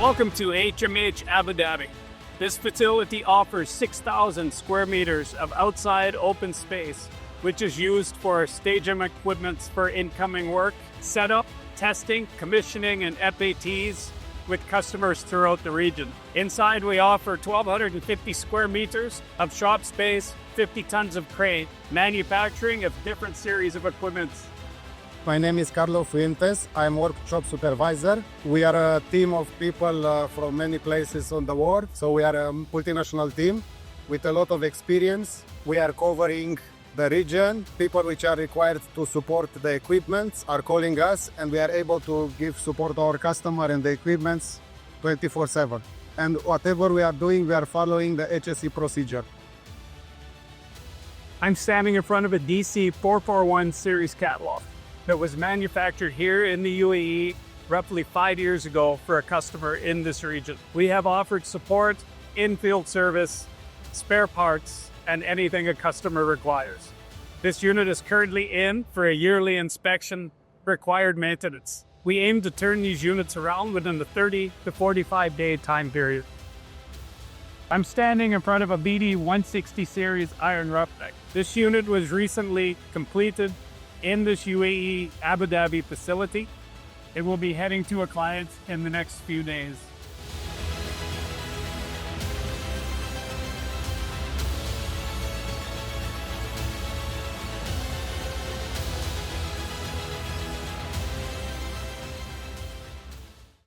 Welcome to HMH Abu Dhabi. This facility offers 6,000 square meters of outside open space, which is used for staging equipment for incoming work, setup, testing, commissioning, and FATs with customers throughout the region. Inside, we offer 1,250 square meters of shop space, 50 tons of crane, manufacturing of different series of equipment. My name is Carlo Fuentes. I'm workshop supervisor. We are a team of people from many places on the world. So we are a multinational team with a lot of experience. We are covering the region. People which are required to support the equipment are calling us, and we are able to give support to our customer and the equipments 24/7. And whatever we are doing, we are following the HSE procedure. I'm standing in front of a DC 441 series catwalk that was manufactured here in the UAE roughly 5 years ago for a customer in this region. We have offered support, in-field service, spare parts, and anything a customer requires. This unit is currently in for a yearly inspection, required maintenance. We aim to turn these units around within the 30 to 45 day time period. I'm standing in front of a BD 160 series iron roughneck. This unit was recently completed in this UAE Abu Dhabi facility. It will be heading to a client in the next few days.